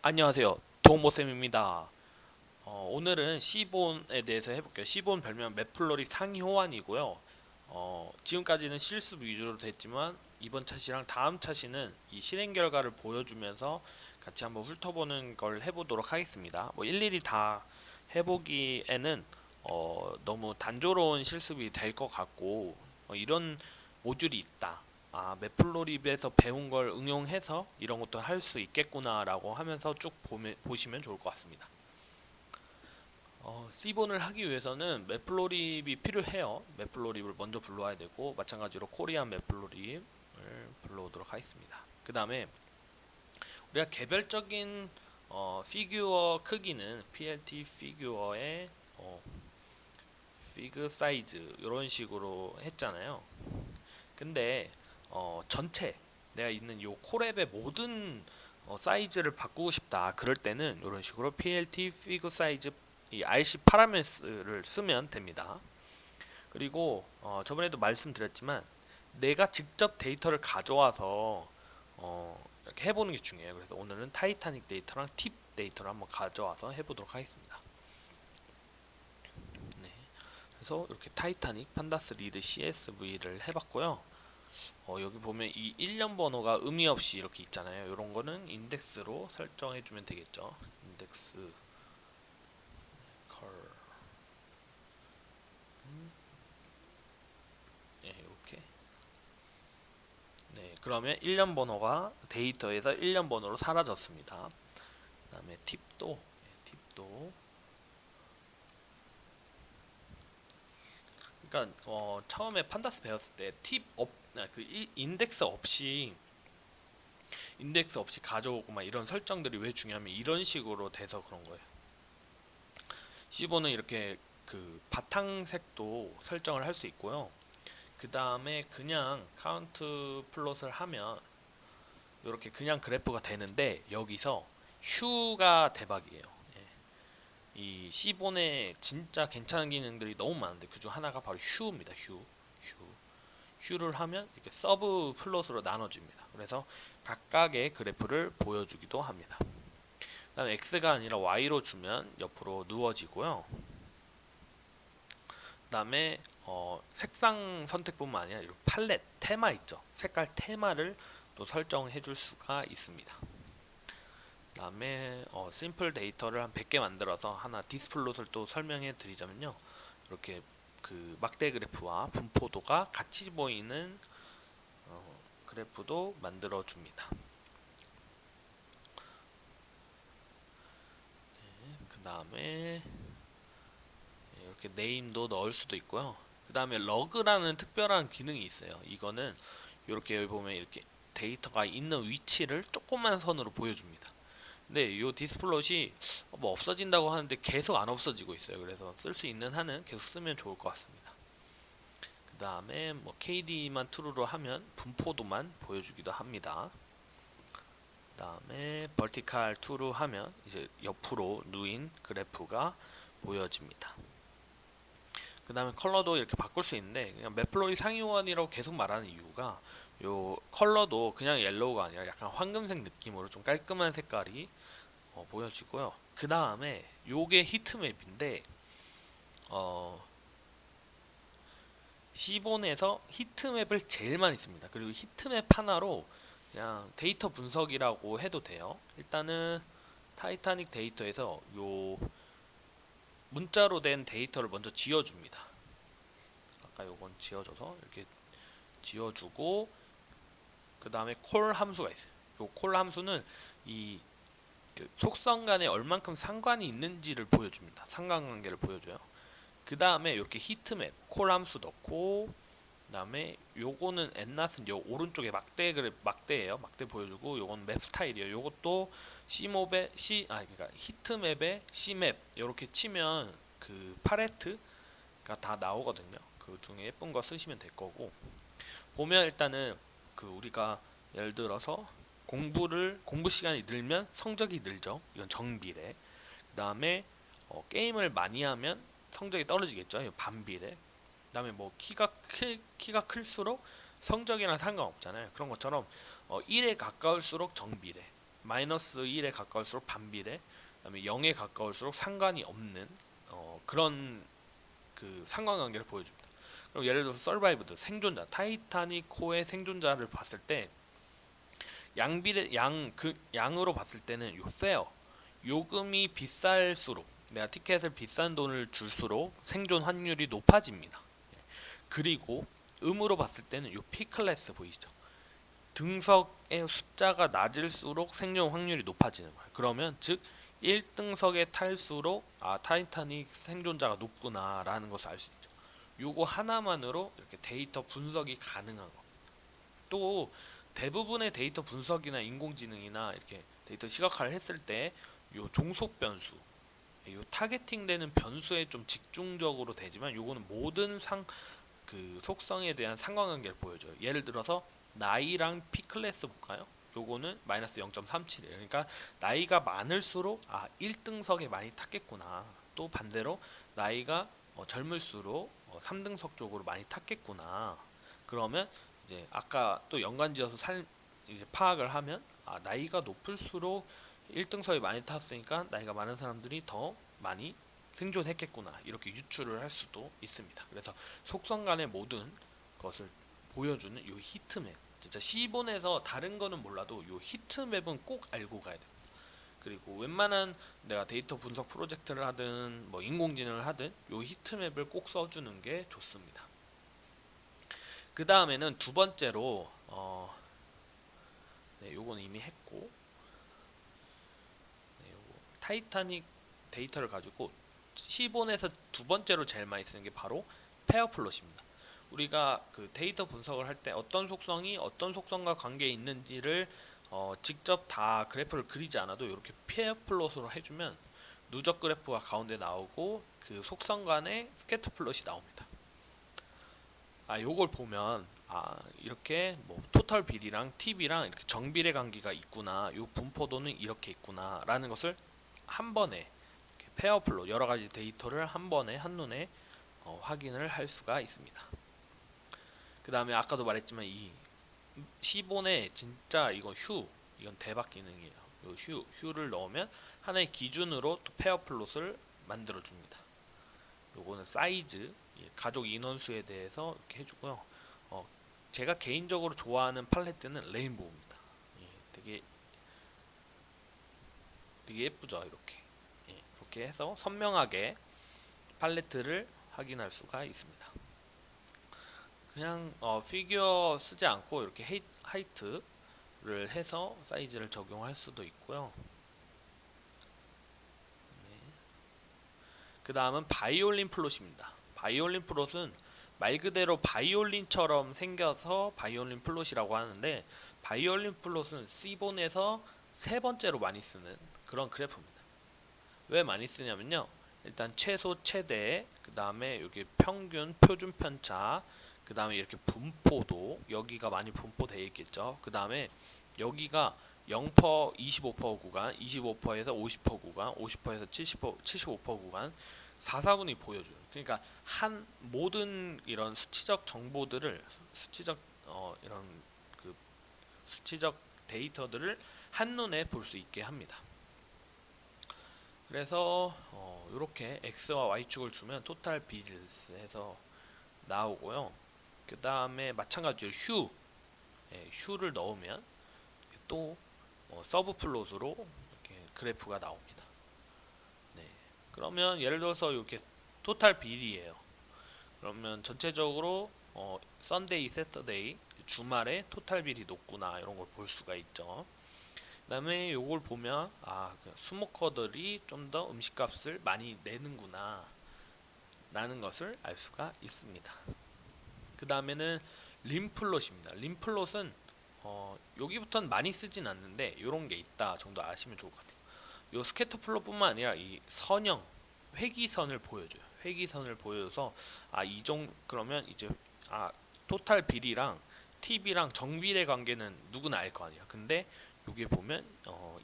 안녕하세요. 도모쌤입니다. 오늘은 시본에 대해서 해볼게요. 시본 별명 맵플로리 상위 호환이고요. 지금까지는 실습 위주로 됐지만 이번 차시랑 다음 차시는 이 실행 결과를 보여주면서 같이 한번 훑어보는 걸 해보도록 하겠습니다. 뭐 일일이 다 해보기에는 너무 단조로운 실습이 될 것 같고 이런 모듈이 있다. 아, 맵플로립에서 배운 걸 응용해서 이런 것도 할 수 있겠구나라고 하면서 쭉 보시면 좋을 것 같습니다. C본을 하기 위해서는 맵플로립이 필요해요. 맵플로립을 먼저 불러와야 되고 마찬가지로 코리안 맵플로립을 불러오도록 하겠습니다. 그 다음에 우리가 개별적인 피규어 크기는 PLT 피규어의 피그 사이즈 이런 식으로 했잖아요. 근데 전체 내가 있는 요 콜앱의 모든 사이즈를 바꾸고 싶다. 그럴 때는 이런 식으로 PLT 피그 사이즈 이 RC 파라메스를 쓰면 됩니다. 그리고 저번에도 말씀드렸지만 내가 직접 데이터를 가져와서 이렇게 해보는 게 중요해요. 그래서 오늘은 타이타닉 데이터랑 팁 데이터를 한번 가져와서 해보도록 하겠습니다. 네, 그래서 이렇게 타이타닉 판다스 리드 CSV를 해봤고요. 여기 보면 이 1년 번호가 의미 없이 이렇게 있잖아요. 이런 거는 인덱스로 설정해 주면 되겠죠. 인덱스 컬 네, 이렇게. 네, 그러면 1년 번호가 데이터에서 1년 번호로 사라졌습니다. 그다음에 팁도 그러니까 처음에 판다스 배웠을 때 인덱스 없이 가져오고 막 이런 설정들이 왜 중요하면 이런 식으로 돼서 그런 거예요. C4는 이렇게 그 바탕색도 설정을 할 수 있고요. 그 다음에 그냥 카운트 플롯을 하면 이렇게 그냥 그래프가 되는데 여기서 휴가 대박이에요. 예. 이 C본에 진짜 괜찮은 기능들이 너무 많은데 그중 하나가 바로 휴입니다. 휴를 하면 이렇게 서브 플롯으로 나눠집니다. 그래서 각각의 그래프를 보여주기도 합니다. 그 다음에 X가 아니라 Y로 주면 옆으로 누워지고요. 그 다음에 색상 선택뿐만 아니라 이런 팔렛, 테마 있죠. 색깔 테마를 또 설정해 줄 수가 있습니다. 그 다음에 심플 데이터를 한 100개 만들어서 하나 디스플롯을 또 설명해 드리자면요. 이렇게 그 막대 그래프와 분포도가 같이 보이는 그래프도 만들어 줍니다. 그 다음에 이렇게 네임도 넣을 수도 있고요. 그 다음에 러그라는 특별한 기능이 있어요. 이거는 이렇게 여기 보면 이렇게 데이터가 있는 위치를 조그만 선으로 보여줍니다. 근데 이 디스플롯이 뭐 없어진다고 하는데 계속 안 없어지고 있어요. 그래서 쓸 수 있는 한은 계속 쓰면 좋을 것 같습니다. 그 다음에 뭐 KD만 true로 하면 분포도만 보여주기도 합니다. 그 다음에 vertical to로 하면 이제 옆으로 누인 그래프가 보여집니다. 그 다음에 컬러도 이렇게 바꿀 수 있는데 그냥 맵플로이 상위원이라고 계속 말하는 이유가 요 컬러도 그냥 옐로우가 아니라 약간 황금색 느낌으로 좀 깔끔한 색깔이 보여지고요. 그 다음에 요게 히트맵인데 C본에서 히트맵을 제일 많이 씁니다. 그리고 히트맵 하나로 그냥 데이터 분석이라고 해도 돼요. 일단은 타이타닉 데이터에서 요 문자로 된 데이터를 먼저 지어줍니다. 아까 요건 지어줘서 이렇게 지어주고 그 다음에 콜 함수가 있어요. 요 콜 함수는 이 속성 간에 얼만큼 상관이 있는지를 보여줍니다. 상관관계를 보여줘요. 그 다음에 이렇게 히트맵 콜 함수 넣고 그 다음에 요거는 엔낫은 요 오른쪽에 막대예요. 막대 보여주고 요건 맵 스타일이에요. 요것도 C맵에 그러니까 히트맵에 C맵 이렇게 치면 그 팔레트가 다 나오거든요. 그 중에 예쁜 거 쓰시면 될 거고 보면 일단은 그 우리가 예를 들어서 공부 시간이 늘면 성적이 늘죠. 이건 정비례. 그 다음에 게임을 많이 하면 성적이 떨어지겠죠. 이건 반비례. 그 다음에 뭐 키가 클수록 성적이랑 상관없잖아요. 그런 것처럼 1에 가까울수록 정비례. 마이너스 1에 가까울수록 반비례, 그다음에 0에 가까울수록 상관이 없는 그런 그 상관관계를 보여줍니다. 그럼 예를 들어서 서바이브드 생존자, 타이타닉 호의 생존자를 봤을 때 양비례 양으로 봤을 때는 요 페어 요금이 비쌀수록 내가 티켓을 비싼 돈을 줄수록 생존 확률이 높아집니다. 그리고 음으로 봤을 때는 요 P 클래스 보이시죠? 등석의 숫자가 낮을수록 생존 확률이 높아지는 거예요. 그러면 즉 1등석에 탈수록 타이타닉 생존자가 높구나 라는 것을 알 수 있죠. 요거 하나만으로 이렇게 데이터 분석이 가능한 거. 또 대부분의 데이터 분석이나 인공지능이나 이렇게 데이터 시각화를 했을 때 요 종속 변수, 요 타겟팅 되는 변수에 좀 집중적으로 되지만 요거는 모든 그 속성에 대한 상관관계를 보여줘요. 예를 들어서 나이랑 P 클래스 볼까요? 요거는 마이너스 0.37이에요. 그러니까 나이가 많을수록 1등석에 많이 탔겠구나. 또 반대로 나이가 젊을수록 3등석 쪽으로 많이 탔겠구나. 그러면 이제 아까 또 연관지어서 이제 파악을 하면 나이가 높을수록 1등석에 많이 탔으니까 나이가 많은 사람들이 더 많이 생존했겠구나. 이렇게 유추를 할 수도 있습니다. 그래서 속성 간의 모든 것을 보여주는 이 히트맵. 진짜 C본에서 다른 거는 몰라도 이 히트맵은 꼭 알고 가야 됩니다. 그리고 웬만한 내가 데이터 분석 프로젝트를 하든 뭐 인공지능을 하든 이 히트맵을 꼭 써주는 게 좋습니다. 그 다음에는 두 번째로 네, 요건 이미 했고 네, 요거 타이타닉 데이터를 가지고 C본에서 두 번째로 제일 많이 쓰는 게 바로 페어플롯입니다. 우리가 그 데이터 분석을 할 때 어떤 속성이 어떤 속성과 관계에 있는지를 직접 다 그래프를 그리지 않아도 이렇게 페어플롯으로 해주면 누적 그래프가 가운데 나오고 그 속성 간의 스캐터 플롯이 나옵니다. 요걸 보면 이렇게 뭐 토탈 비리랑 TB랑 이렇게 정비례 관계가 있구나, 요 분포도는 이렇게 있구나 라는 것을 한 번에 페어플롯 여러 가지 데이터를 한 번에 한눈에 확인을 할 수가 있습니다. 그 다음에 아까도 말했지만 이 C본에 진짜 이건 이건 대박 기능이에요. 요 휴를 넣으면 하나의 기준으로 또 페어플롯을 만들어 줍니다. 요거는 사이즈, 가족 인원수에 대해서 이렇게 해주고요. 제가 개인적으로 좋아하는 팔레트는 레인보우입니다. 되게 예쁘죠, 이렇게. 이렇게 해서 선명하게 팔레트를 확인할 수가 있습니다. 그냥 피규어 쓰지 않고 이렇게 하이트를 해서 사이즈를 적용할 수도 있고요. 그 다음은 바이올린 플롯입니다. 바이올린 플롯은 말 그대로 바이올린처럼 생겨서 바이올린 플롯이라고 하는데, 바이올린 플롯은 C본에서 세 번째로 많이 쓰는 그런 그래프입니다. 왜 많이 쓰냐면요, 일단 최소 최대, 그 다음에 여기 평균 표준 편차, 그 다음에 이렇게 분포도 여기가 많이 분포되어 있겠죠. 그 다음에 여기가 0%, 25% 구간, 25%에서 50% 구간, 50%에서 70%, 75% 구간 4사분이 보여줘요. 그러니까 한 모든 이런 수치적 정보들을 이런 그 수치적 데이터들을 한눈에 볼 수 있게 합니다. 그래서 이렇게 x와 y축을 주면 토탈 빌스 해서 나오고요. 그 다음에 마찬가지로 휴를 넣으면 또 서브 플롯으로 이렇게 그래프가 나옵니다. 네. 그러면 예를 들어서 이렇게 토탈 빌이에요. 그러면 전체적으로 썬데이, 세터데이 주말에 토탈 빌이 높구나 이런 걸 볼 수가 있죠. 그 다음에 요걸 보면 스모커들이 좀 더 음식값을 많이 내는구나 라는 것을 알 수가 있습니다. 그 다음에는 림플롯입니다. 림플롯은 여기부터는 많이 쓰진 않는데 요런 게 있다 정도 아시면 좋을 것 같아요. 요 스캐터 플롯뿐만 아니라 이 선형 회기선을 보여줘요. 회기선을 보여줘서 그러면 이제 토탈 빌이랑 TB랑 정비례 관계는 누구나 알 거 아니야. 근데 여기 보면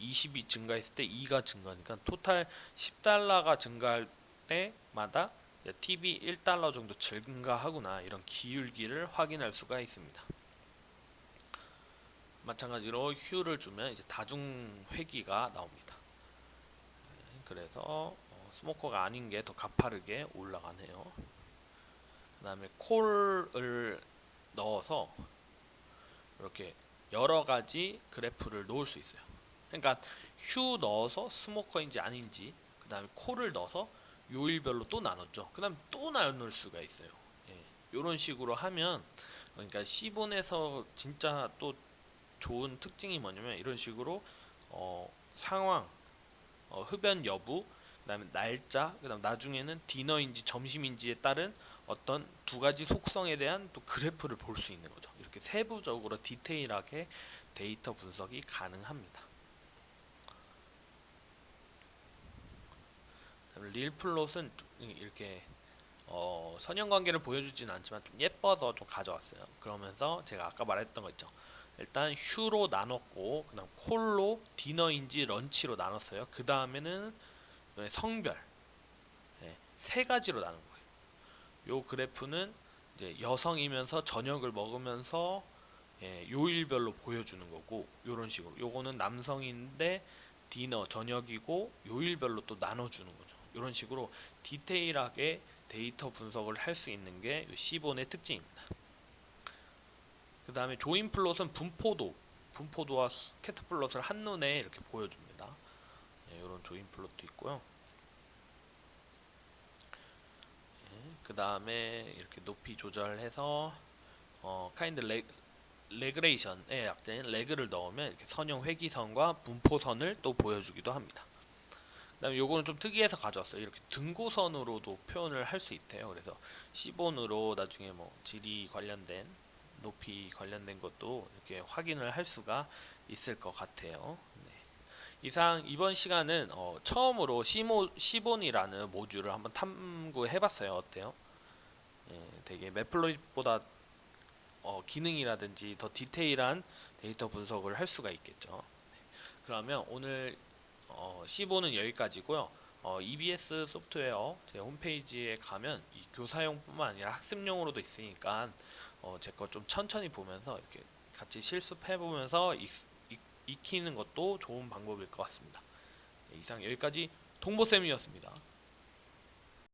20이 증가했을 때 2가 증가하니까 토탈 10달러가 증가할 때마다 TB 1달러 정도 증가하구나, 이런 기울기를 확인할 수가 있습니다. 마찬가지로 휴를 주면 이제 다중 회귀가 나옵니다. 그래서 스모커가 아닌 게 더 가파르게 올라가네요. 그 다음에 콜을 넣어서 이렇게 여러 가지 그래프를 놓을 수 있어요. 그러니까 휴 넣어서 스모커인지 아닌지, 그 다음에 콜을 넣어서 요일별로 또 나눴죠. 그 다음에 또 나눌 수가 있어요. 이런 식으로 하면, 그러니까 시본에서 진짜 또 좋은 특징이 뭐냐면 이런 식으로 상황, 흡연 여부, 그다음에 날짜, 그다음 나중에는 디너인지 점심인지에 따른 어떤 두 가지 속성에 대한 또 그래프를 볼 수 있는 거죠. 이렇게 세부적으로 디테일하게 데이터 분석이 가능합니다. 릴플롯은 이렇게 선형 관계를 보여주진 않지만 좀 예뻐서 좀 가져왔어요. 그러면서 제가 아까 말했던 거 있죠. 일단 휴로 나눴고, 그다음 콜로 디너인지 런치로 나눴어요. 그 다음에는 성별, 세 가지로 나눈 거예요. 요 그래프는 이제 여성이면서 저녁을 먹으면서 요일별로 보여주는 거고, 요런 식으로. 요거는 남성인데 디너 저녁이고 요일별로 또 나눠주는 거죠. 요런 식으로 디테일하게 데이터 분석을 할 수 있는 게 시본의 특징입니다. 그 다음에 조인 플롯은 분포도와 스캐터 플롯을 한눈에 이렇게 보여줍니다. 이런 조인 플롯도 있고요. 그 다음에 이렇게 높이 조절해서 카인드 레그레이션의 약자인 레그를 넣으면 이렇게 선형 회기선과 분포선을 또 보여주기도 합니다. 그다음에 요거는 좀 특이해서 가져왔어요. 이렇게 등고선으로도 표현을 할 수 있대요. 그래서 시본으로 나중에 뭐 지리 관련된 높이 관련된 것도 이렇게 확인을 할 수가 있을 것 같아요. 네. 이상 이번 시간은 처음으로 시본이라는 모듈을 한번 탐구해봤어요. 어때요? 되게 매플로잇보다 기능이라든지 더 디테일한 데이터 분석을 할 수가 있겠죠. 그러면 오늘 C4는 여기까지고요. EBS 소프트웨어 제 홈페이지에 가면 이 교사용뿐만 아니라 학습용으로도 있으니까 제 거 좀 천천히 보면서 이렇게 같이 실습해 보면서 익히는 것도 좋은 방법일 것 같습니다. 이상 여기까지 동보쌤이었습니다.